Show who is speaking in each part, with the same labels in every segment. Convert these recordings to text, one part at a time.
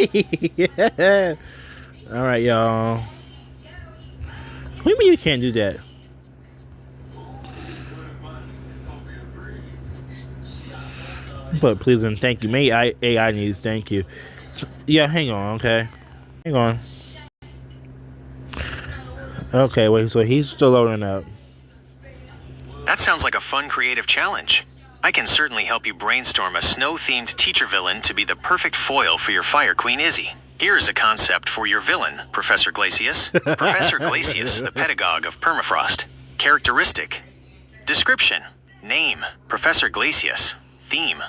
Speaker 1: Yeah. All right, y'all. What do you mean you can't do that? But please and thank you. Maybe AI needs thank you. Yeah, hang on, okay. Hang on. Okay, wait, so he's still loading up.
Speaker 2: That sounds like a fun creative challenge. I can certainly help you brainstorm a snow-themed teacher villain to be the perfect foil for your Fire Queen Izzy. Here is a concept for your villain, Professor Glacius. Professor Glacius, the pedagogue of permafrost. Characteristic. Description. Name, Professor Glacius. Theme.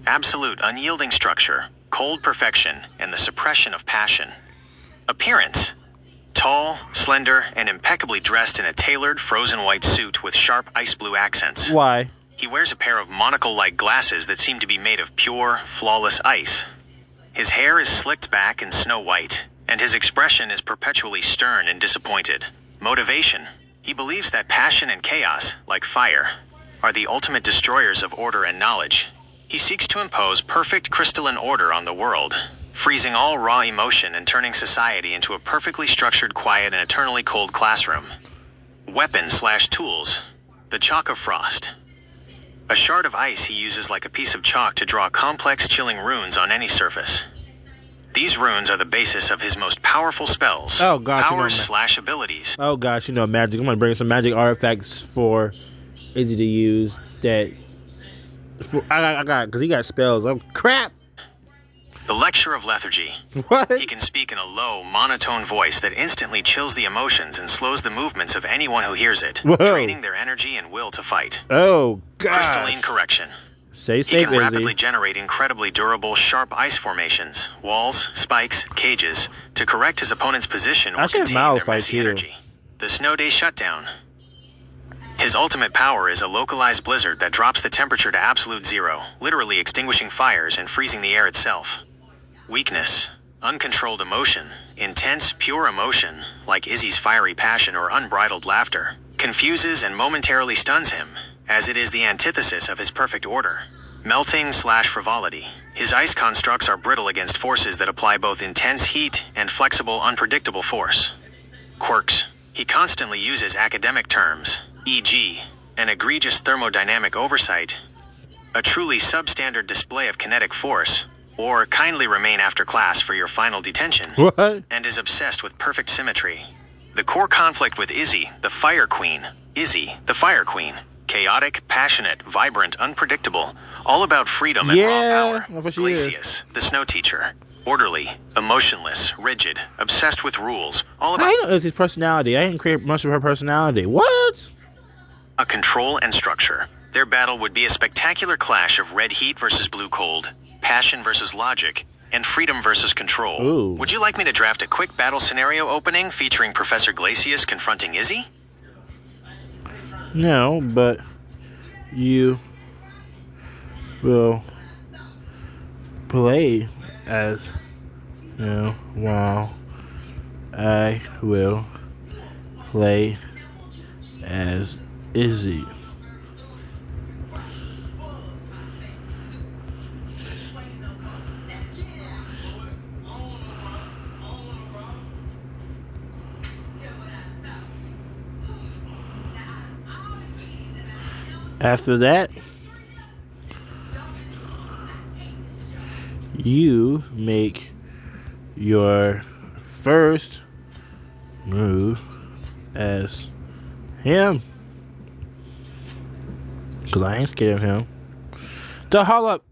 Speaker 2: Absolute unyielding structure, cold perfection, and the suppression of passion. Appearance. Tall, slender, and impeccably dressed in a tailored frozen white suit with sharp ice blue accents.
Speaker 1: Why?
Speaker 2: He wears a pair of monocle-like glasses that seem to be made of pure, flawless ice. His hair is slicked back and snow white, and his expression is perpetually stern and disappointed. Motivation. He believes that passion and chaos, like fire, are the ultimate destroyers of order and knowledge. He seeks to impose perfect crystalline order on the world, freezing all raw emotion and turning society into a perfectly structured, quiet, and eternally cold classroom. Weapon/tools. The Chalk of Frost. A shard of ice he uses like a piece of chalk to draw complex, chilling runes on any surface. These runes are the basis of his most powerful spells.
Speaker 1: Oh, gosh,
Speaker 2: Powers/abilities.
Speaker 1: Oh gosh, magic. I'm gonna bring some magic artifacts for Izzy to use. I got, because he got spells. Oh crap!
Speaker 2: The Lecture of Lethargy.
Speaker 1: What?
Speaker 2: He can speak in a low, monotone voice that instantly chills the emotions and slows the movements of anyone who hears it,
Speaker 1: Whoa.
Speaker 2: draining their energy and will to fight.
Speaker 1: Oh gosh.
Speaker 2: Crystalline correction.
Speaker 1: Stay
Speaker 2: He
Speaker 1: safe,
Speaker 2: can
Speaker 1: Izzy.
Speaker 2: rapidly generate incredibly durable, sharp ice formations, walls, spikes, cages, to correct his opponent's position or contain their messy energy. The Snow Day Shutdown. His ultimate power is a localized blizzard that drops the temperature to absolute zero, literally extinguishing fires and freezing the air itself. Weakness. Uncontrolled emotion. Intense, pure emotion, like Izzy's fiery passion or unbridled laughter, confuses and momentarily stuns him, as it is the antithesis of his perfect order. Melting/frivolity. His ice constructs are brittle against forces that apply both intense heat and flexible, unpredictable force. Quirks. He constantly uses academic terms, e.g., an egregious thermodynamic oversight, a truly substandard display of kinetic force, or kindly remain after class for your final detention.
Speaker 1: What?
Speaker 2: And is obsessed with perfect symmetry. The core conflict with Izzy, the Fire Queen. Izzy, the Fire Queen. Chaotic, passionate, vibrant, unpredictable, all about freedom and raw power. Glacius, the Snow Teacher. Orderly, emotionless, rigid, obsessed with rules, all about...
Speaker 1: I know it's his personality. I didn't create much of her personality. What?
Speaker 2: A control and structure. Their battle would be a spectacular clash of red heat versus blue cold, passion versus logic, and freedom versus control.
Speaker 1: Ooh.
Speaker 2: Would you like me to draft a quick battle scenario opening featuring Professor Glacius confronting Izzy?
Speaker 1: No, but you will play as, while I will play as Izzy. After that, you make your first move as him. Because I ain't scared of him. Hold up.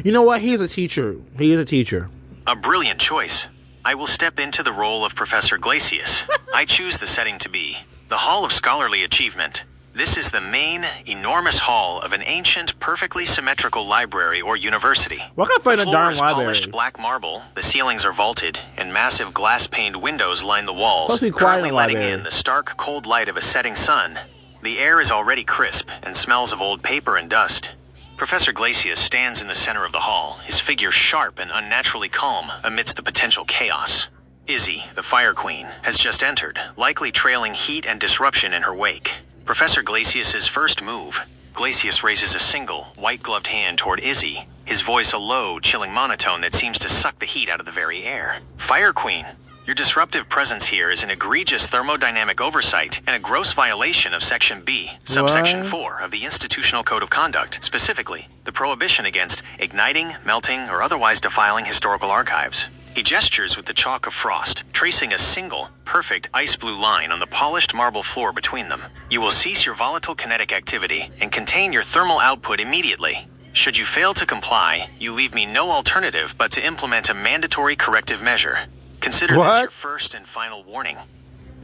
Speaker 1: You know what? He's a teacher. He is a teacher.
Speaker 2: A brilliant choice. I will step into the role of Professor Glacius. I choose the setting to be the Hall of Scholarly Achievement. This is the main, enormous hall of an ancient, perfectly symmetrical library or university.
Speaker 1: Why can't I find
Speaker 2: The
Speaker 1: a
Speaker 2: floor
Speaker 1: darn
Speaker 2: is
Speaker 1: library?
Speaker 2: polished black marble, the ceilings are vaulted, and massive glass-paned windows line the walls,
Speaker 1: Must be quiet
Speaker 2: currently
Speaker 1: in the
Speaker 2: letting
Speaker 1: library.
Speaker 2: in the stark, cold light of a setting sun. The air is already crisp and smells of old paper and dust. Professor Glacius stands in the center of the hall, his figure sharp and unnaturally calm amidst the potential chaos. Izzy, the Fire Queen, has just entered, likely trailing heat and disruption in her wake. Professor Glacius's first move, Glacius raises a single, white-gloved hand toward Izzy, his voice a low, chilling monotone that seems to suck the heat out of the very air. Fire Queen, your disruptive presence here is an egregious thermodynamic oversight and a gross violation of Section B, Subsection 4 of the Institutional Code of Conduct, specifically, the prohibition against igniting, melting, or otherwise defiling historical archives. He gestures with the chalk of frost, tracing a single, perfect ice blue line on the polished marble floor between them. You will cease your volatile kinetic activity and contain your thermal output immediately. Should you fail to comply, you leave me no alternative but to implement a mandatory corrective measure. Consider this your first and final warning.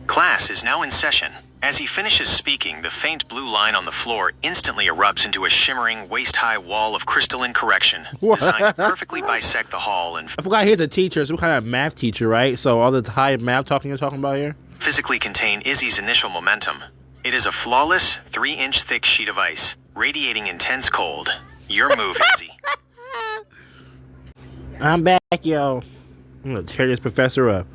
Speaker 2: Class is now in session. As he finishes speaking, the faint blue line on the floor instantly erupts into a shimmering, waist-high wall of crystalline correction, designed to perfectly bisect the hall and
Speaker 1: I forgot he's a teacher, some kind of math teacher, right? So all the high math talking you're talking about here?
Speaker 2: physically contain Izzy's initial momentum. It is a flawless, 3-inch thick sheet of ice, radiating intense cold. Your move, Izzy.
Speaker 1: I'm back, yo. I'm gonna tear this professor up.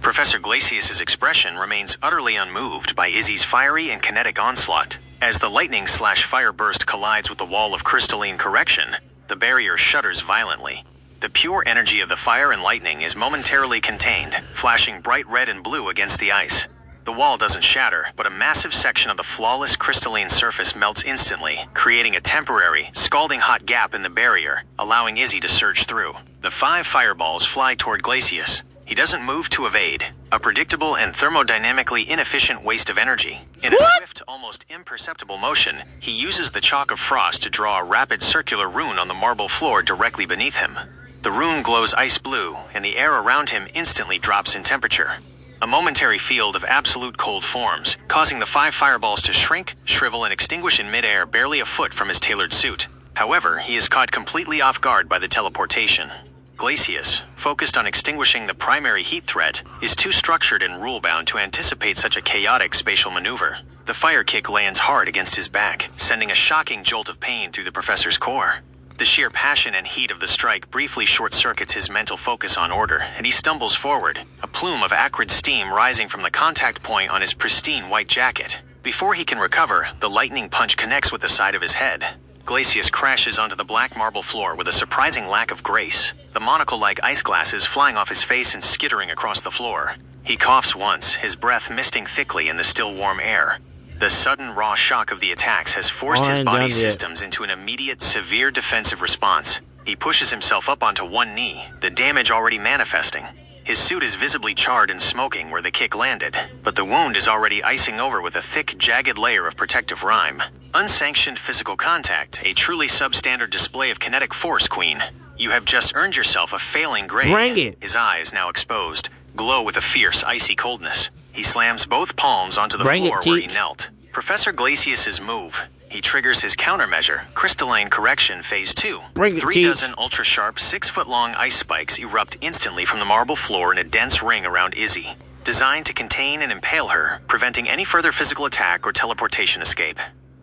Speaker 2: Professor Glacius's expression remains utterly unmoved by Izzy's fiery and kinetic onslaught. As the lightning/fire burst collides with the wall of crystalline correction, the barrier shudders violently. The pure energy of the fire and lightning is momentarily contained, flashing bright red and blue against the ice. The wall doesn't shatter, but a massive section of the flawless crystalline surface melts instantly, creating a temporary, scalding hot gap in the barrier, allowing Izzy to surge through. The 5 fireballs fly toward Glacius. He doesn't move to evade, a predictable and thermodynamically inefficient waste of energy. In a swift, almost imperceptible motion, he uses the chalk of frost to draw a rapid circular rune on the marble floor directly beneath him. The rune glows ice blue, and the air around him instantly drops in temperature. A momentary field of absolute cold forms, causing the 5 fireballs to shrink, shrivel, and extinguish in midair barely a foot from his tailored suit. However, he is caught completely off guard by the teleportation. Glacius, focused on extinguishing the primary heat threat, is too structured and rule-bound to anticipate such a chaotic spatial maneuver. The fire kick lands hard against his back, sending a shocking jolt of pain through the professor's core. The sheer passion and heat of the strike briefly short-circuits his mental focus on order, and he stumbles forward, a plume of acrid steam rising from the contact point on his pristine white jacket. Before he can recover, the lightning punch connects with the side of his head. Glacius crashes onto the black marble floor with a surprising lack of grace, the monocle-like ice glasses flying off his face and skittering across the floor. He coughs once, his breath misting thickly in the still warm air. The sudden raw shock of the attacks has forced his body systems into an immediate, severe defensive response. He pushes himself up onto one knee, the damage already manifesting. His suit is visibly charred and smoking where the kick landed, but the wound is already icing over with a thick, jagged layer of protective rime. Unsanctioned physical contact, a truly substandard display of kinetic force, Queen. You have just earned yourself a failing grade.
Speaker 1: Bring it.
Speaker 2: His eyes, now exposed, glow with a fierce, icy coldness. He slams both palms onto the floor where he knelt. Professor Glacius's move. He triggers his countermeasure, Crystalline Correction Phase 2. 3 dozen ultra-sharp, 6-foot-long ice spikes erupt instantly from the marble floor in a dense ring around Izzy, designed to contain and impale her, preventing any further physical attack or teleportation escape.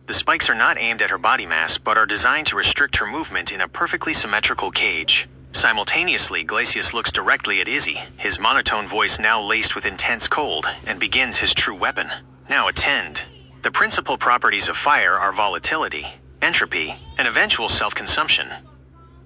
Speaker 2: The spikes are not aimed at her body mass, but are designed to restrict her movement in a perfectly symmetrical cage. Simultaneously, Glacius looks directly at Izzy, his monotone voice now laced with intense cold, and begins his true weapon. Now attend. The principal properties of fire are volatility, entropy, and eventual self-consumption.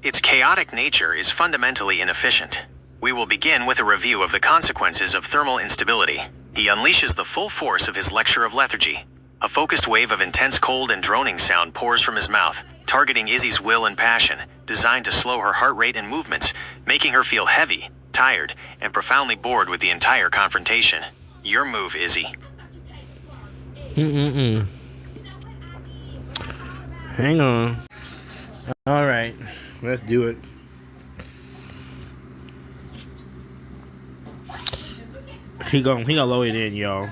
Speaker 2: Its chaotic nature is fundamentally inefficient. We will begin with a review of the consequences of thermal instability. He unleashes the full force of his lecture of lethargy. A focused wave of intense cold and droning sound pours from his mouth, targeting Izzy's will and passion, designed to slow her heart rate and movements, making her feel heavy, tired, and profoundly bored with the entire confrontation. Your move, Izzy.
Speaker 1: Hang on. All right, let's do it. He gonna load it in, y'all.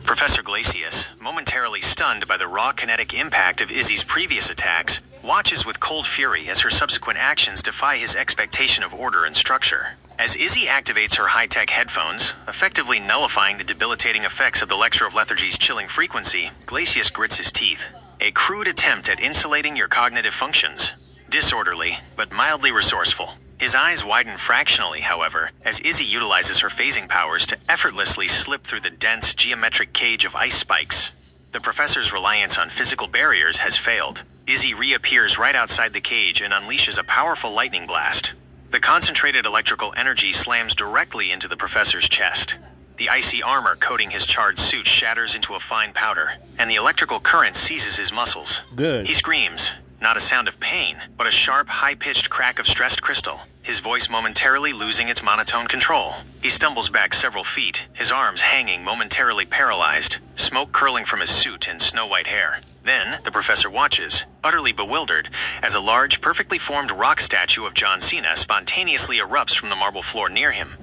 Speaker 2: Professor Glacius, momentarily stunned by the raw kinetic impact of Izzy's previous attacks, watches with cold fury as her subsequent actions defy his expectation of order and structure. As Izzy activates her high-tech headphones, effectively nullifying the debilitating effects of the Lecture of Lethargy's chilling frequency, Glacius grits his teeth. A crude attempt at insulating your cognitive functions. Disorderly, but mildly resourceful. His eyes widen fractionally, however, as Izzy utilizes her phasing powers to effortlessly slip through the dense geometric cage of ice spikes. The professor's reliance on physical barriers has failed. Izzy reappears right outside the cage and unleashes a powerful lightning blast. The concentrated electrical energy slams directly into the professor's chest. The icy armor coating his charred suit shatters into a fine powder, and the electrical current seizes his muscles.
Speaker 1: Good.
Speaker 2: He screams, not a sound of pain, but a sharp, high-pitched crack of stressed crystal, his voice momentarily losing its monotone control. He stumbles back several feet, his arms hanging momentarily paralyzed, smoke curling from his suit and snow-white hair. Then, the professor watches, utterly bewildered, as a large, perfectly formed rock statue of John Cena spontaneously erupts from the marble floor near him.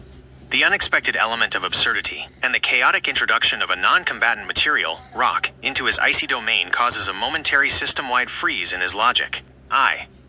Speaker 2: The unexpected element of absurdity and the chaotic introduction of a non-combatant material, rock, into his icy domain causes a momentary system-wide freeze in his logic.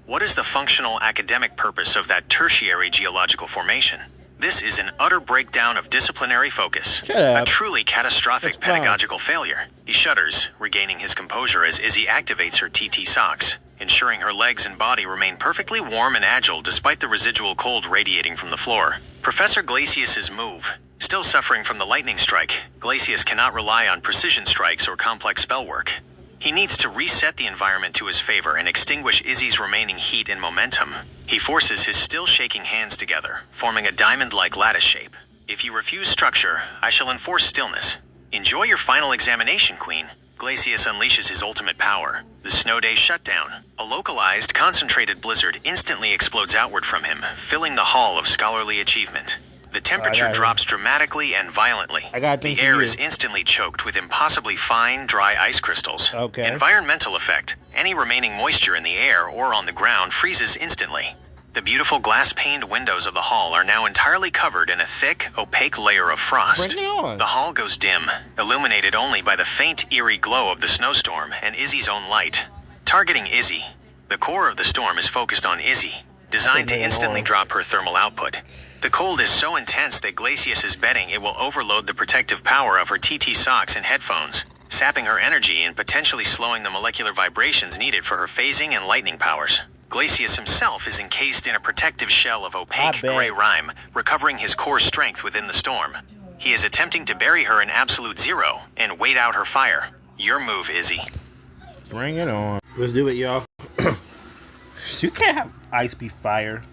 Speaker 2: What is the functional academic purpose of that tertiary geological formation? This is an utter breakdown of disciplinary focus. A truly catastrophic pedagogical failure. He shudders, regaining his composure as Izzy activates her TT socks, ensuring her legs and body remain perfectly warm and agile despite the residual cold radiating from the floor. Professor Glacius's move. Still suffering from the lightning strike, Glacius cannot rely on precision strikes or complex spell work. He needs to reset the environment to his favor and extinguish Izzy's remaining heat and momentum. He forces his still shaking hands together, forming a diamond-like lattice shape. If you refuse structure, I shall enforce stillness. Enjoy your final examination, Queen. Glacius unleashes his ultimate power, the Snow Day Shutdown. A localized, concentrated blizzard instantly explodes outward from him, filling the hall of scholarly achievement. The temperature drops dramatically and violently. The air is instantly choked with impossibly fine, dry ice crystals. Environmental effect. Any remaining moisture in the air or on the ground freezes instantly. The beautiful glass-paned windows of the hall are now entirely covered in a thick, opaque layer of frost. The hall goes dim, illuminated only by the faint, eerie glow of the snowstorm and Izzy's own light. Targeting Izzy. The core of the storm is focused on Izzy, designed to instantly drop her thermal output. The cold is so intense that Glacius is betting it will overload the protective power of her TT socks and headphones, sapping her energy and potentially slowing the molecular vibrations needed for her phasing and lightning powers. Glacius himself is encased in a protective shell of opaque gray rime, recovering his core strength within the storm. He is attempting to bury her in absolute zero and wait out her fire. Your move, Izzy.
Speaker 1: Bring it on. Let's do it, y'all. You can't have ice be fire.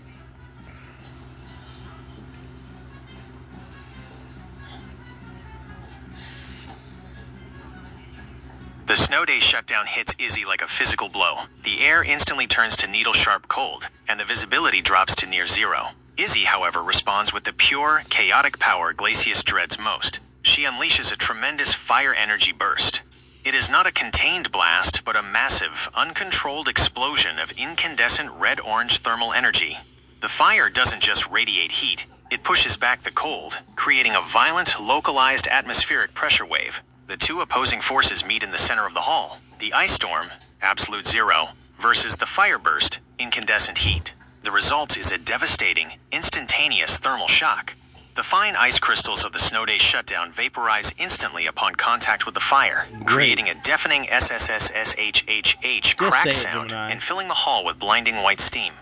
Speaker 2: The Snow Day Shutdown hits Izzy like a physical blow. The air instantly turns to needle-sharp cold, and the visibility drops to near zero. Izzy, however, responds with the pure, chaotic power Glacius dreads most. She unleashes a tremendous fire energy burst. It is not a contained blast, but a massive, uncontrolled explosion of incandescent red-orange thermal energy. The fire doesn't just radiate heat, it pushes back the cold, creating a violent, localized atmospheric pressure wave. The two opposing forces meet in the center of the hall. The ice storm, absolute zero, versus the fire burst, incandescent heat. The result is a devastating, instantaneous thermal shock. The fine ice crystals of the Snow Day Shutdown vaporize instantly upon contact with the fire, creating a deafening SSSSHHH crack sound and filling the hall with blinding white steam.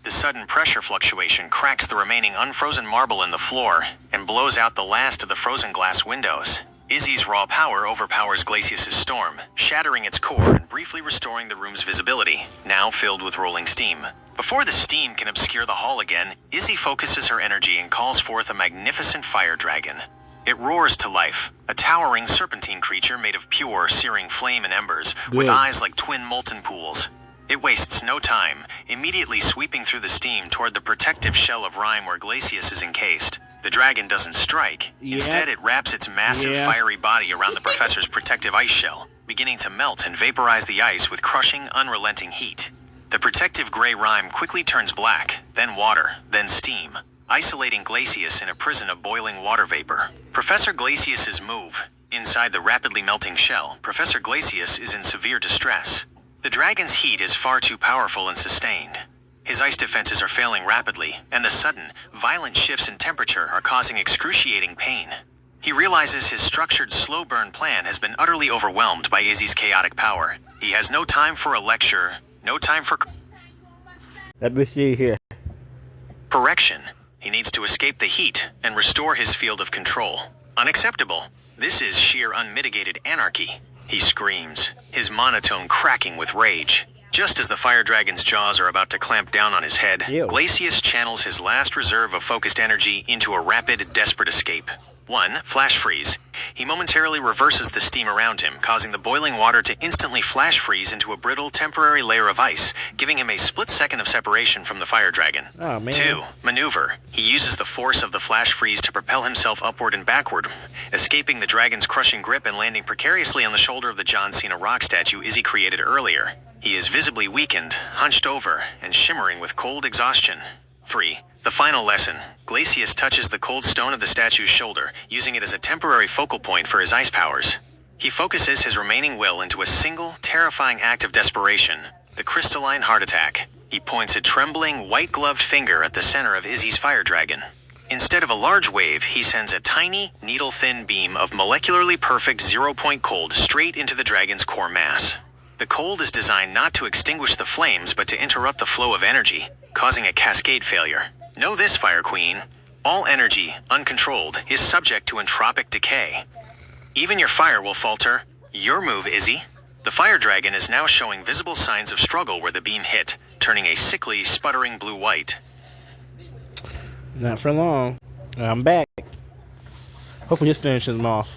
Speaker 2: The sudden pressure fluctuation cracks the remaining unfrozen marble in the floor and blows out the last of the frozen glass windows. Izzy's raw power overpowers Glacius's storm, shattering its core and briefly restoring the room's visibility, now filled with rolling steam. Before the steam can obscure the hall again, Izzy focuses her energy and calls forth a magnificent fire dragon. It roars to life, a towering serpentine creature made of pure, searing flame and embers, with eyes like twin molten pools. It wastes no time, immediately sweeping through the steam toward the protective shell of rime where Glacius is encased. The dragon doesn't strike. Instead, it wraps its massive fiery body around the professor's protective ice shell, beginning to melt and vaporize the ice with crushing, unrelenting heat. The protective gray rime quickly turns black, then water, then steam, isolating Glacius in a prison of boiling water vapor. Professor Glacius's move. Inside the rapidly melting shell, Professor Glacius is in severe distress. The dragon's heat is far too powerful and sustained. His ice defenses are failing rapidly, and the sudden, violent shifts in temperature are causing excruciating pain. He realizes his structured slow burn plan has been utterly overwhelmed by Izzy's chaotic power. He has no time for a lecture, no time for...
Speaker 1: Let me see here.
Speaker 2: Correction. He needs to escape the heat and restore his field of control. Unacceptable. This is sheer unmitigated anarchy. He screams, his monotone cracking with rage. Just as the fire dragon's jaws are about to clamp down on his head, Glacius channels his last reserve of focused energy into a rapid, desperate escape. 1. Flash freeze. He momentarily reverses the steam around him, causing the boiling water to instantly flash freeze into a brittle, temporary layer of ice, giving him a split second of separation from the fire dragon.
Speaker 1: Oh, man.
Speaker 2: 2. Maneuver. He uses the force of the flash freeze to propel himself upward and backward, escaping the dragon's crushing grip and landing precariously on the shoulder of the John Cena rock statue Izzy created earlier. He is visibly weakened, hunched over, and shimmering with cold exhaustion. 3. The final lesson. Glacius touches the cold stone of the statue's shoulder, using it as a temporary focal point for his ice powers. He focuses his remaining will into a single, terrifying act of desperation, the crystalline heart attack. He points a trembling, white-gloved finger at the center of Izzy's fire dragon. Instead of a large wave, he sends a tiny, needle-thin beam of molecularly perfect zero-point cold straight into the dragon's core mass. The cold is designed not to extinguish the flames, but to interrupt the flow of energy, causing a cascade failure. Know this, Fire Queen. All energy, uncontrolled, is subject to entropic decay. Even your fire will falter. Your move, Izzy. The fire dragon is now showing visible signs of struggle where the beam hit, turning a sickly, sputtering blue-white.
Speaker 1: Not for long. I'm back. Hopefully this finishes him off.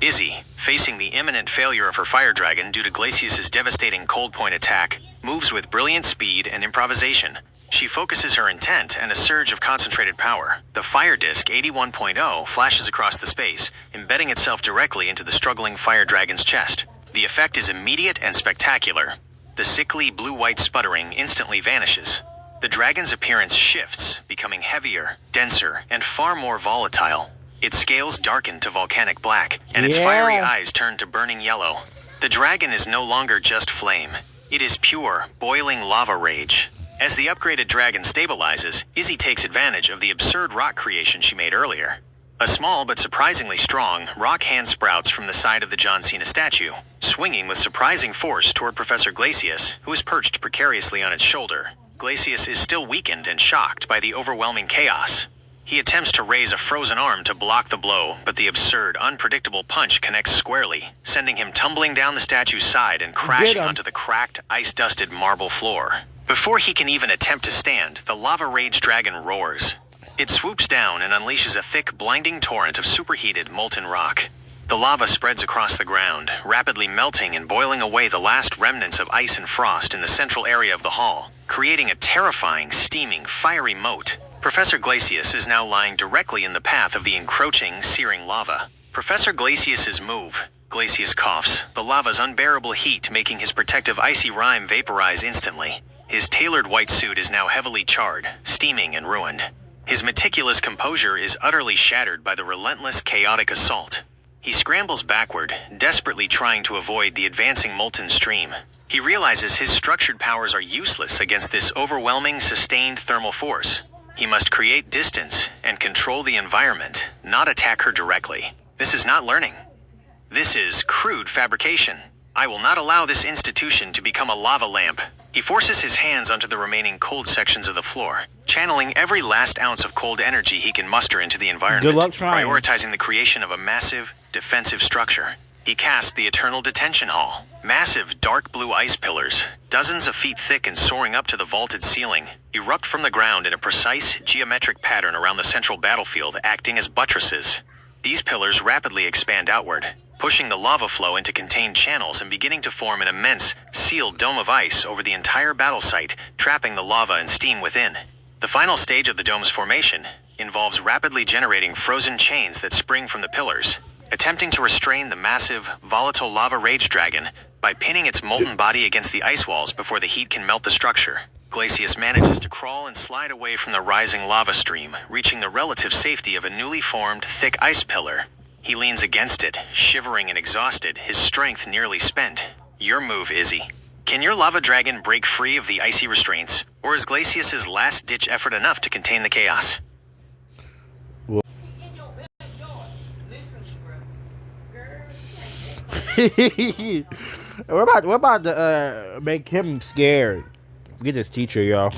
Speaker 2: Izzy, facing the imminent failure of her fire dragon due to Glacius's devastating cold point attack, moves with brilliant speed and improvisation. She focuses her intent and a surge of concentrated power. The fire disc 81.0 flashes across the space, embedding itself directly into the struggling fire dragon's chest. The effect is immediate and spectacular. The sickly blue-white sputtering instantly vanishes. The dragon's appearance shifts, becoming heavier, denser, and far more volatile. Its scales darken to volcanic black, and its fiery eyes turn to burning yellow. The dragon is no longer just flame. It is pure, boiling lava rage. As the upgraded dragon stabilizes, Izzy takes advantage of the absurd rock creation she made earlier. A small but surprisingly strong rock hand sprouts from the side of the John Cena statue, swinging with surprising force toward Professor Glacius, who is perched precariously on its shoulder. Glacius is still weakened and shocked by the overwhelming chaos. He attempts to raise a frozen arm to block the blow, but the absurd, unpredictable punch connects squarely, sending him tumbling down the statue's side and crashing onto the cracked, ice-dusted marble floor. Before he can even attempt to stand, the lava rage dragon roars. It swoops down and unleashes a thick, blinding torrent of superheated, molten rock. The lava spreads across the ground, rapidly melting and boiling away the last remnants of ice and frost in the central area of the hall, creating a terrifying, steaming, fiery moat. Professor Glacius is now lying directly in the path of the encroaching, searing lava. Professor Glacius's move. Glacius coughs, the lava's unbearable heat making his protective icy rime vaporize instantly. His tailored white suit is now heavily charred, steaming and ruined. His meticulous composure is utterly shattered by the relentless, chaotic assault. He scrambles backward, desperately trying to avoid the advancing molten stream. He realizes his structured powers are useless against this overwhelming, sustained thermal force. He must create distance and control the environment, not attack her directly. This is not learning. This is crude fabrication. I will not allow this institution to become a lava lamp. He forces his hands onto the remaining cold sections of the floor, channeling every last ounce of cold energy he can muster into the environment,
Speaker 1: Good luck trying.
Speaker 2: prioritizing the creation of a massive, defensive structure. He cast the Eternal Detention Hall. Massive, dark blue ice pillars, dozens of feet thick and soaring up to the vaulted ceiling, erupt from the ground in a precise, geometric pattern around the central battlefield, acting as buttresses. These pillars rapidly expand outward, pushing the lava flow into contained channels and beginning to form an immense, sealed dome of ice over the entire battle site, trapping the lava and steam within. The final stage of the dome's formation involves rapidly generating frozen chains that spring from the pillars, attempting to restrain the massive, volatile lava rage dragon by pinning its molten body against the ice walls before the heat can melt the structure. Glacius manages to crawl and slide away from the rising lava stream, reaching the relative safety of a newly formed, thick ice pillar. He leans against it, shivering and exhausted, his strength nearly spent. Your move, Izzy. Can your lava dragon break free of the icy restraints, or is Glacius's last-ditch effort enough to contain the chaos?
Speaker 1: we're about to make him scared. Get this teacher, y'all.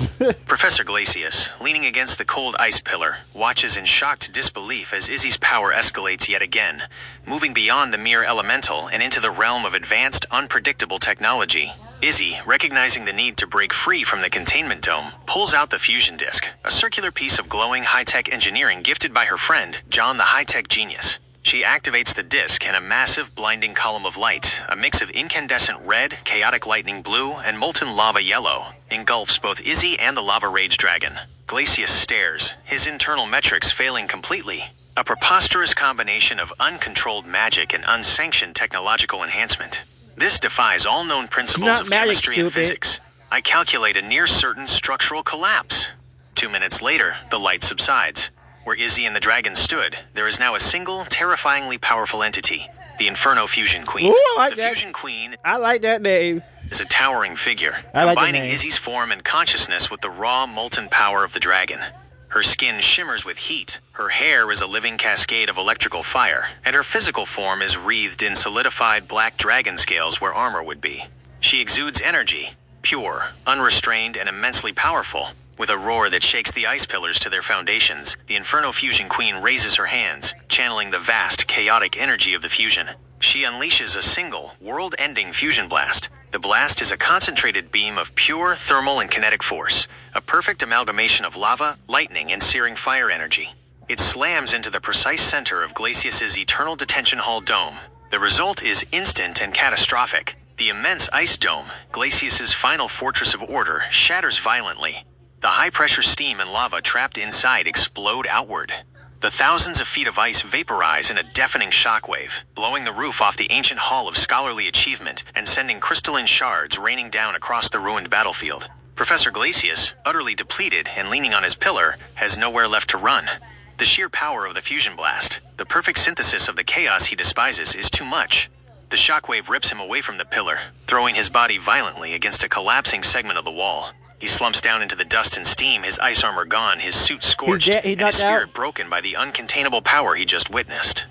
Speaker 2: Professor Glacius, leaning against the cold ice pillar, watches in shocked disbelief as Izzy's power escalates yet again, moving beyond the mere elemental and into the realm of advanced, unpredictable technology. Izzy, recognizing the need to break free from the containment dome, pulls out the fusion disk, a circular piece of glowing high-tech engineering gifted by her friend, John the high-tech genius. She activates the disk and a massive, blinding column of light, a mix of incandescent red, chaotic lightning blue, and molten lava yellow, engulfs both Izzy and the lava rage dragon. Glacius stares, his internal metrics failing completely. A preposterous combination of uncontrolled magic and unsanctioned technological enhancement. This defies all known principles of chemistry and physics. I calculate a near-certain structural collapse. 2 minutes later, the light subsides. Where Izzy and the dragon stood, there is now a single, terrifyingly powerful entity, the Inferno Fusion Queen.
Speaker 1: Ooh,
Speaker 2: the Fusion Queen.
Speaker 1: I like that name.
Speaker 2: Is a towering figure, combining Izzy's form and consciousness with the raw, molten power of the dragon. Her skin shimmers with heat, her hair is a living cascade of electrical fire, and her physical form is wreathed in solidified black dragon scales where armor would be. She exudes energy, pure, unrestrained, and immensely powerful. With a roar that shakes the ice pillars to their foundations, the Inferno Fusion Queen raises her hands, channeling the vast, chaotic energy of the fusion. She unleashes a single, world-ending fusion blast. The blast is a concentrated beam of pure thermal and kinetic force, a perfect amalgamation of lava, lightning, and searing fire energy. It slams into the precise center of Glacius's Eternal Detention Hall dome. The result is instant and catastrophic. The immense ice dome, Glacius's final fortress of order, shatters violently. The high-pressure steam and lava trapped inside explode outward. The thousands of feet of ice vaporize in a deafening shockwave, blowing the roof off the ancient hall of scholarly achievement and sending crystalline shards raining down across the ruined battlefield. Professor Glacius, utterly depleted and leaning on his pillar, has nowhere left to run. The sheer power of the fusion blast, the perfect synthesis of the chaos he despises, is too much. The shockwave rips him away from the pillar, throwing his body violently against a collapsing segment of the wall. He slumps down into the dust and steam, his ice armor gone, his suit scorched, and his spirit broken by the uncontainable power he just witnessed.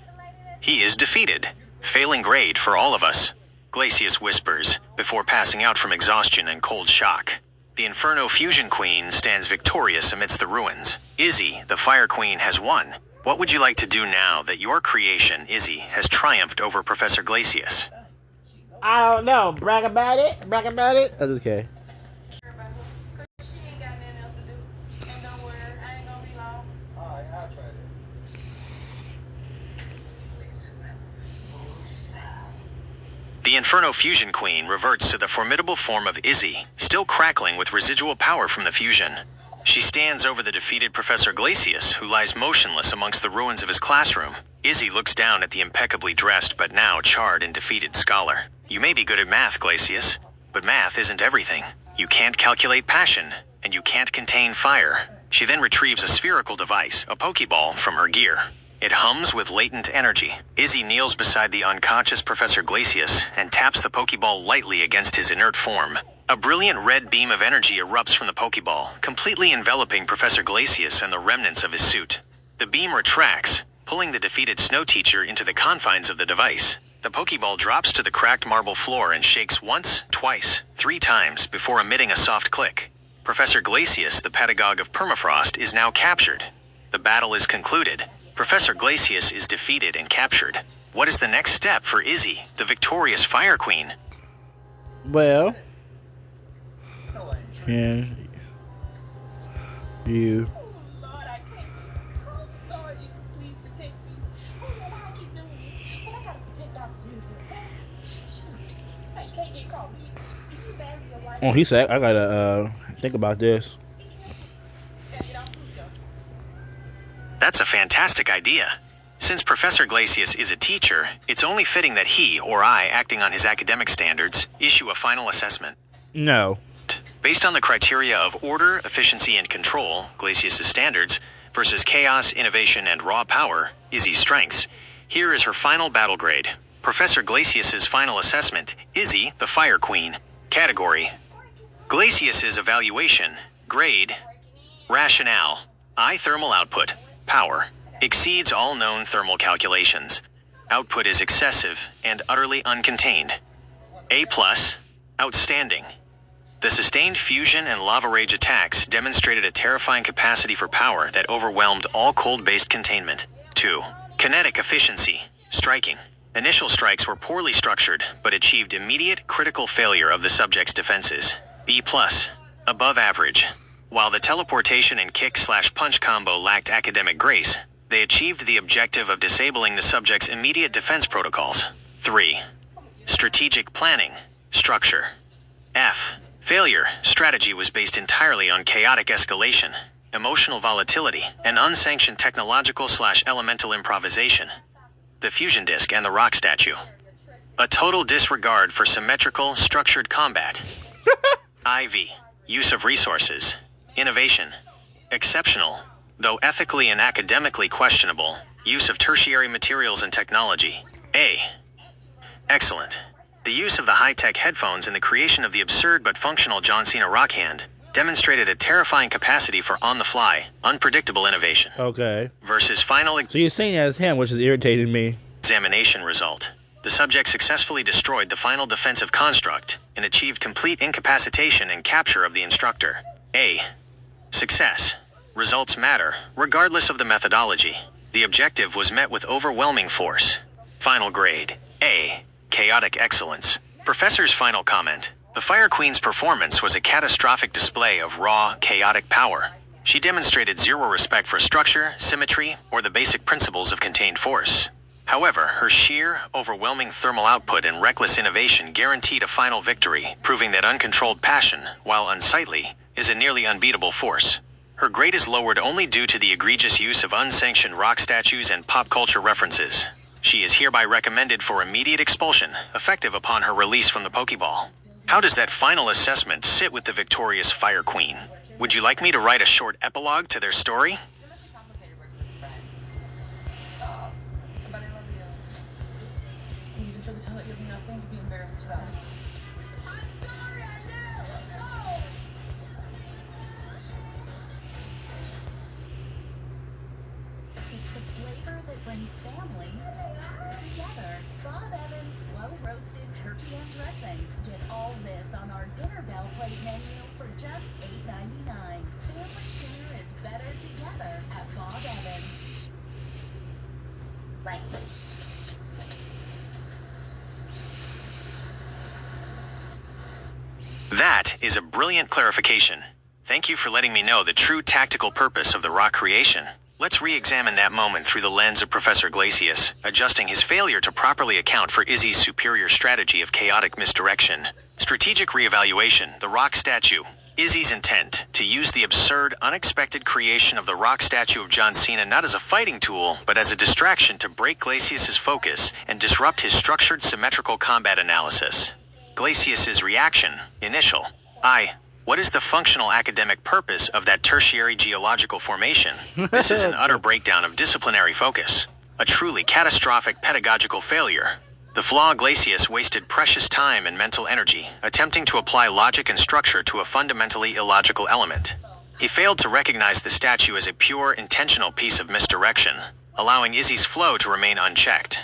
Speaker 2: He is defeated. Failing grade for all of us, Glacius whispers, before passing out from exhaustion and cold shock. The Inferno Fusion Queen stands victorious amidst the ruins. Izzy, the Fire Queen, has won. What would you like to do now that your creation, Izzy, has triumphed over Professor Glacius?
Speaker 1: I don't know. Brag about it? Brag about it? That's okay.
Speaker 2: The Inferno Fusion Queen reverts to the formidable form of Izzy, still crackling with residual power from the fusion. She stands over the defeated Professor Glacius, who lies motionless amongst the ruins of his classroom. Izzy looks down at the impeccably dressed but now charred and defeated scholar. You may be good at math, Glacius, but math isn't everything. You can't calculate passion, and you can't contain fire. She then retrieves a spherical device, a Pokeball, from her gear. It hums with latent energy. Izzy kneels beside the unconscious Professor Glacius and taps the Pokeball lightly against his inert form. A brilliant red beam of energy erupts from the Pokeball, completely enveloping Professor Glacius and the remnants of his suit. The beam retracts, pulling the defeated snow teacher into the confines of the device. The Pokeball drops to the cracked marble floor and shakes once, twice, 3 times before emitting a soft click. Professor Glacius, the pedagogue of permafrost, is now captured. The battle is concluded. Professor Glacius is defeated and captured. What is the next step for Izzy, the victorious Fire Queen?
Speaker 1: Well, can you... Oh, he said, I gotta think about this.
Speaker 2: That's a fantastic idea. Since Professor Glacius is a teacher, it's only fitting that he, or I, acting on his academic standards, issue a final assessment.
Speaker 1: No.
Speaker 2: Based on the criteria of order, efficiency, and control, Glacius' standards, versus chaos, innovation, and raw power, Izzy's strengths, here is her final battle grade. Professor Glacius' final assessment, Izzy, the Fire Queen. Category: Glacius' evaluation. Grade: Rationale. I thermal output. Power. Exceeds all known thermal calculations. Output is excessive and utterly uncontained. A+, outstanding. The sustained fusion and lava rage attacks demonstrated a terrifying capacity for power that overwhelmed all cold-based containment. 2. Kinetic efficiency, striking. Initial strikes were poorly structured, but achieved immediate critical failure of the subject's defenses. B+, above average. While the teleportation and kick/punch combo lacked academic grace, they achieved the objective of disabling the subject's immediate defense protocols. 3. Strategic planning, structure. F. Failure, strategy was based entirely on chaotic escalation, emotional volatility, and unsanctioned technological/elemental improvisation. The fusion disk and the rock statue. A total disregard for symmetrical, structured combat. IV. Use of resources. Innovation. Exceptional, though ethically and academically questionable, use of tertiary materials and technology. A. Excellent. The use of the high-tech headphones and the creation of the absurd but functional John Cena rock hand demonstrated a terrifying capacity for on-the-fly, unpredictable innovation.
Speaker 1: Okay.
Speaker 2: Versus final
Speaker 1: So you're saying that as him, which is irritating me.
Speaker 2: Examination result. The subject successfully destroyed the final defensive construct and achieved complete incapacitation and capture of the instructor. A. Success. Results matter, regardless of the methodology. The objective was met with overwhelming force. Final grade. A. Chaotic excellence. Professor's final comment. The Fire Queen's performance was a catastrophic display of raw, chaotic power. She demonstrated zero respect for structure, symmetry, or the basic principles of contained force. However, her sheer, overwhelming thermal output and reckless innovation guaranteed a final victory, proving that uncontrolled passion, while unsightly, is a nearly unbeatable force. Her grade is lowered only due to the egregious use of unsanctioned rock statues and pop culture references. She is hereby recommended for immediate expulsion, effective upon her release from the Pokeball. How does that final assessment sit with the victorious Fire Queen? Would you like me to write a short epilogue to their story?
Speaker 3: It's the flavor that brings family together. Bob Evans slow roasted turkey and dressing. Get all this on our dinner bell plate menu for just $8.99. Family dinner is better together at Bob Evans. Right.
Speaker 2: That is a brilliant clarification. Thank you for letting me know the true tactical purpose of the rock creation. Let's re-examine that moment through the lens of Professor Glacius, adjusting his failure to properly account for Izzy's superior strategy of chaotic misdirection. Strategic re-evaluation, the rock statue. Izzy's intent, to use the absurd, unexpected creation of the rock statue of John Cena not as a fighting tool, but as a distraction to break Glacius's focus and disrupt his structured symmetrical combat analysis. Glacius's reaction, initial. What is the functional academic purpose of that tertiary geological formation? This is an utter breakdown of disciplinary focus. A truly catastrophic pedagogical failure. The flaw Glacius wasted precious time and mental energy, attempting to apply logic and structure to a fundamentally illogical element. He failed to recognize the statue as a pure, intentional piece of misdirection, allowing Izzy's flow to remain unchecked.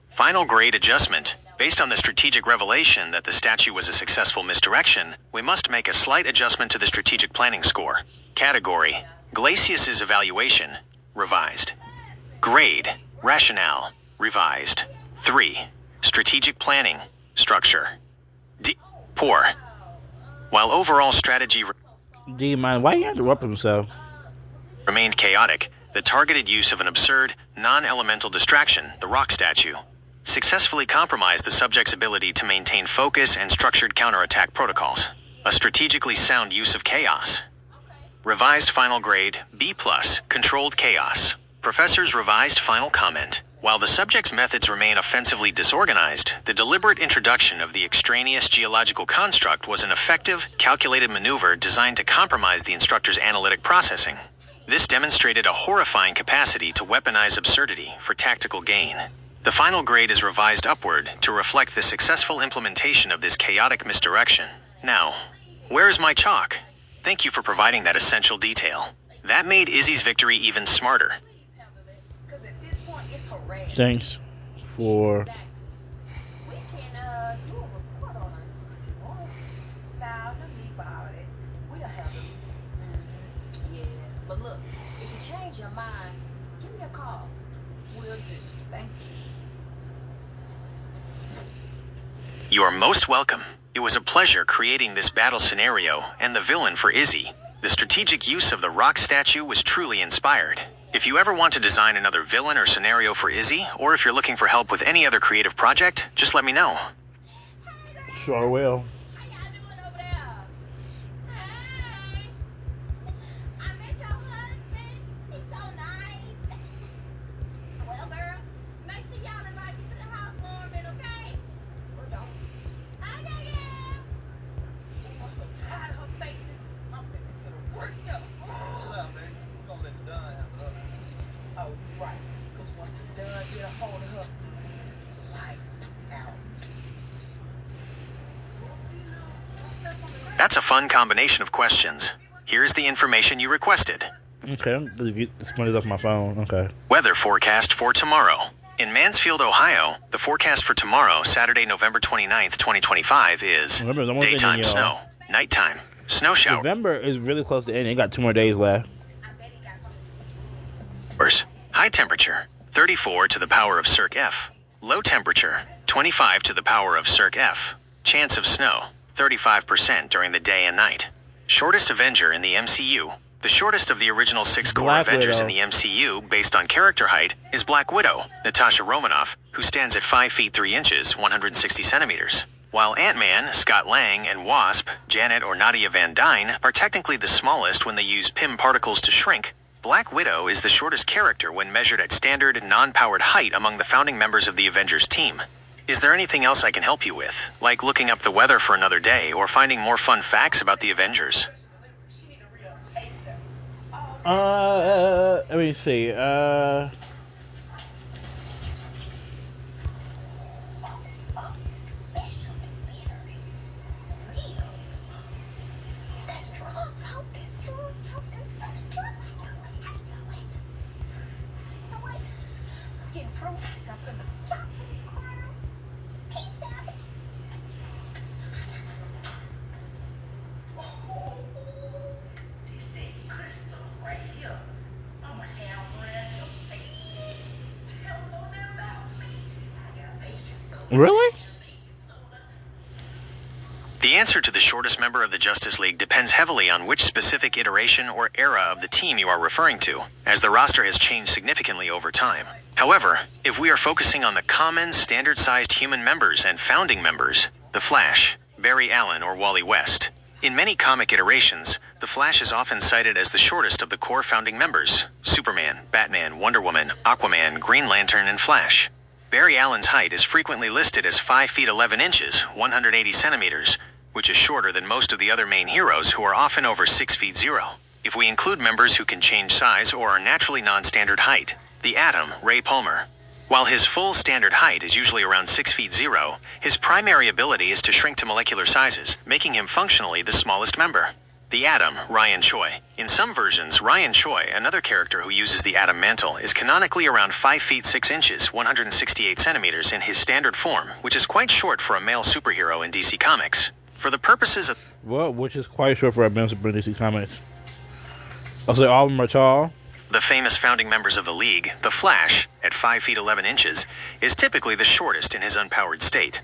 Speaker 2: Final grade adjustment. Based on the strategic revelation that the statue was a successful misdirection, we must make a slight adjustment to the strategic planning score. Category: Glacius's evaluation, revised. Grade: Rationale, revised. 3. Strategic planning, structure. D. Poor. While overall strategy
Speaker 1: D, man, why you interrupt himself?
Speaker 2: remained chaotic, the targeted use of an absurd, non-elemental distraction, the rock statue, successfully compromised the subject's ability to maintain focus and structured counterattack protocols. A strategically sound use of chaos. Revised final grade, B+, controlled chaos. Professor's revised final comment. While the subject's methods remain offensively disorganized, the deliberate introduction of the extraneous geological construct was an effective, calculated maneuver designed to compromise the instructor's analytic processing. This demonstrated a horrifying capacity to weaponize absurdity for tactical gain. The final grade is revised upward to reflect the successful implementation of this chaotic misdirection. Now, where is my chalk? Thank you for providing that essential detail. That made Izzy's victory even smarter.
Speaker 1: Thanks. for.
Speaker 4: Exactly. We can do a report on her if you want. Nah, no need for all that. We'll handle it. Yeah, but look, if you change your mind, give me a call. We'll do. Thank you.
Speaker 2: You are most welcome. It was a pleasure creating this battle scenario and the villain for Izzy. The strategic use of the rock statue was truly inspired. If you ever want to design another villain or scenario for Izzy, or if you're looking for help with any other creative project, just let me know.
Speaker 1: Sure will.
Speaker 4: How y'all doing over there? Hey. I met your husband. He's so nice. Well, girl, make sure y'all invite me to the housewarming, okay? Or don't. Okay, yeah. I'm so tired of her faces. I'm finna get her worked up.
Speaker 5: Chill out, man. We're gonna let the Don handle it.
Speaker 4: Oh, right. Because once the done get a hold of her, it's lights out.
Speaker 2: That's a fun combination of questions. Here's the information you requested.
Speaker 1: Okay, I'm gonna get this money off my phone. Okay.
Speaker 2: Weather forecast for tomorrow. In Mansfield, Ohio, the forecast for tomorrow, Saturday, November 29th, 2025, is
Speaker 1: Remember, the one thing,
Speaker 2: daytime
Speaker 1: y'all.
Speaker 2: snow, nighttime, snow showers,
Speaker 1: November is really close to ending. Got 2 more days left.
Speaker 2: high temperature, 34 to the power of Circ F, low temperature, 25 to the power of Circ F, chance of snow, 35% during the day and night. Shortest Avenger in the MCU. The shortest of the original 6 core
Speaker 1: Black
Speaker 2: Avengers
Speaker 1: Widow.
Speaker 2: in the MCU, based on character height, is Black Widow, Natasha Romanoff, who stands at 5 feet 3 inches, 160 centimeters. While Ant-Man, Scott Lang, and Wasp, Janet or Nadia Van Dyne, are technically the smallest when they use Pym particles to shrink, Black Widow is the shortest character when measured at standard, non-powered height among the founding members of the Avengers team. Is there anything else I can help you with, like looking up the weather for another day or finding more fun facts about the Avengers?
Speaker 1: Let me see. Really?
Speaker 2: The answer to the shortest member of the Justice League depends heavily on which specific iteration or era of the team you are referring to, as the roster has changed significantly over time. However, if we are focusing on the common, standard-sized human members and founding members, the Flash, Barry Allen, or Wally West, in many comic iterations, the Flash is often cited as the shortest of the core founding members: Superman, Batman, Wonder Woman, Aquaman, Green Lantern, and Flash. Barry Allen's height is frequently listed as 5 feet 11 inches, 180 centimeters, which is shorter than most of the other main heroes, who are often over 6 feet 0. If we include members who can change size or are naturally non-standard height, the Atom, Ray Palmer. While his full standard height is usually around 6 feet 0, his primary ability is to shrink to molecular sizes, making him functionally the smallest member. The Atom, Ryan Choi. In some versions, Ryan Choi, another character who uses the Atom mantle, is canonically around 5 feet 6 inches, 168 centimeters in his standard form, which is quite short for a male superhero in DC Comics. For the purposes of...
Speaker 1: Well, which is quite short for a Benson DC Comics. I'll say all of them are tall.
Speaker 2: The famous founding members of the League, the Flash, at 5 feet 11 inches, is typically the shortest in his unpowered state.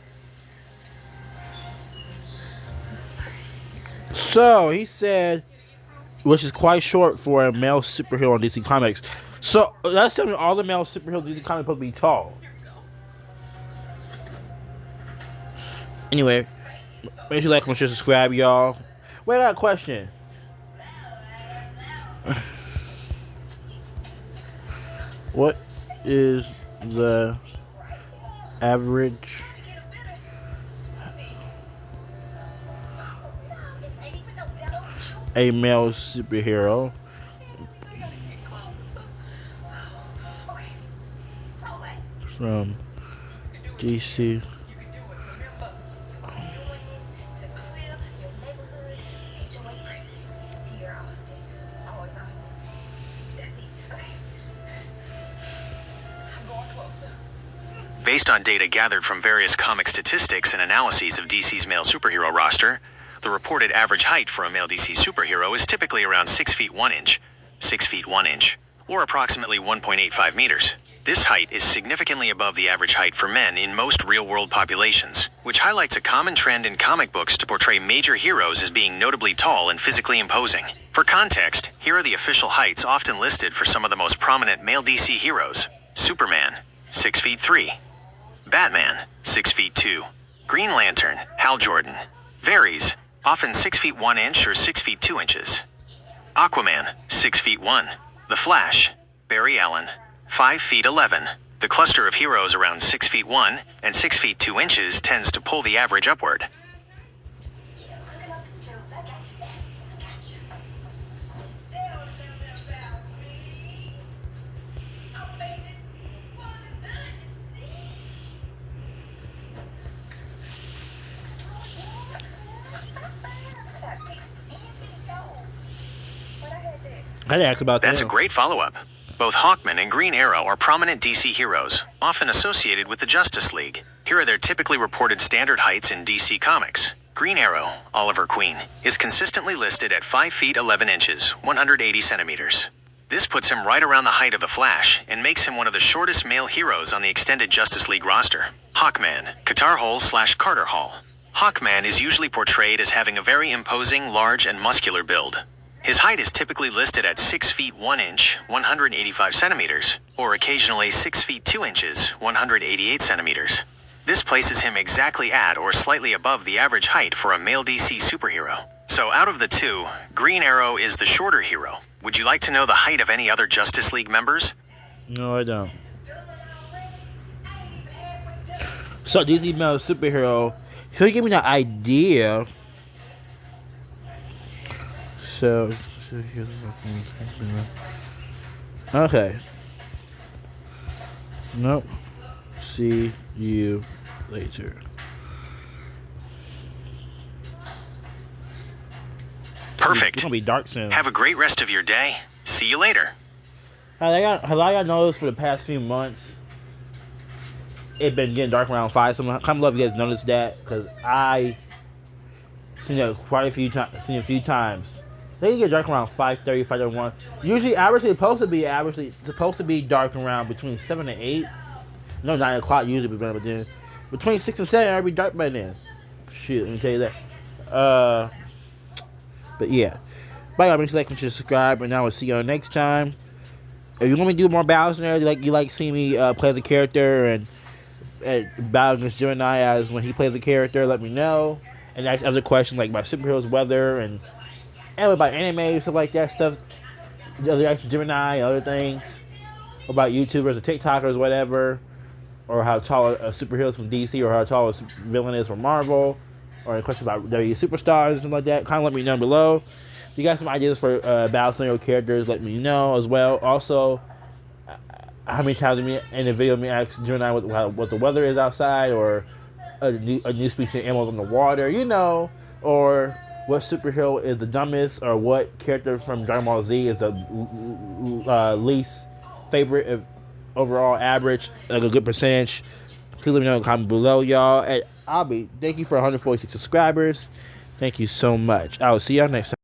Speaker 1: So, he said, which is quite short for a male superhero in DC Comics. So, that's telling me all the male superheroes in DC Comics are supposed to be tall. Anyway, make sure you like, comment, share, subscribe, y'all. Wait, I got a question. What is the average a male superhero from DC?
Speaker 2: Based on data gathered from various comic statistics and analyses of DC's male superhero roster, the reported average height for a male DC superhero is typically around 6 feet 1 inch, 6 feet 1 inch, or approximately 1.85 meters. This height is significantly above the average height for men in most real-world populations, which highlights a common trend in comic books to portray major heroes as being notably tall and physically imposing. For context, here are the official heights often listed for some of the most prominent male DC heroes. Superman, 6 feet 3. Batman, 6 feet 2. Green Lantern, Hal Jordan. Varies, often 6 feet 1 inch or 6 feet 2 inches. Aquaman, 6 feet 1. The Flash, Barry Allen, 5 feet 11. The cluster of heroes around 6 feet 1 and 6 feet 2 inches tends to pull the average upward.
Speaker 4: Cooking up the jokes. I got you, Daddy. I got you. Tell them about me. Oh, baby. One and done, you see? Stop that. That piece and video. What I had there.
Speaker 1: I didn't ask about that.
Speaker 2: That's a great follow-up. Both Hawkman and Green Arrow are prominent DC heroes, often associated with the Justice League. Here are their typically reported standard heights in DC Comics. Green Arrow, Oliver Queen, is consistently listed at 5 feet 11 inches, 180 centimeters. This puts him right around the height of the Flash and makes him one of the shortest male heroes on the extended Justice League roster. Hawkman, Qatar Hall/Carter Hall. Hawkman is usually portrayed as having a very imposing, large, and muscular build. His height is typically listed at 6 feet 1 inch, 185 centimeters, or occasionally 6 feet 2 inches, 188 centimeters. This places him exactly at or slightly above the average height for a male DC superhero. So out of the two, Green Arrow is the shorter hero. Would you like to know the height of any other Justice League members?
Speaker 1: No, I don't. So DC male superhero, he'll give me the idea. So okay. Nope. See you later.
Speaker 2: Perfect.
Speaker 1: It's gonna be dark soon.
Speaker 2: Have a great rest of your day. See you later.
Speaker 1: Have I noticed for the past few months it been getting dark around 5? So I'm kind of love you guys noticed that, because I seen it quite a few times. Seen it a few times. They get dark around 5:30, 5:31. Usually, averagely supposed to be dark around between 7 and 8. No, 9 o'clock usually, but then between 6 and 7, it'll be dark by then. Shoot, let me tell you that. But yeah, bye, y'all. Make sure to subscribe, and I will see y'all next time. If you want me to do more battles in there, you like seeing me play the character and battle against Gemini as when he plays a character, let me know. And ask other questions like about superheroes, weather, and about anime, stuff like that stuff. The other guys from Gemini and other things. About YouTubers or TikTokers, whatever. Or how tall a superhero is from DC, or how tall a villain is from Marvel. Or any questions about W superstars and something like that. Kind of let me know below. If you got some ideas for battle scenario characters, let me know as well. Also, how many times in the video me ask Gemini what the weather is outside, or a new species of animals on the water, or what superhero is the dumbest, or what character from Dragon Ball Z is the least favorite of overall average, like a good percentage. Please let me know in the comment below, y'all. And thank you for 146 subscribers. Thank you so much. I will see y'all next time.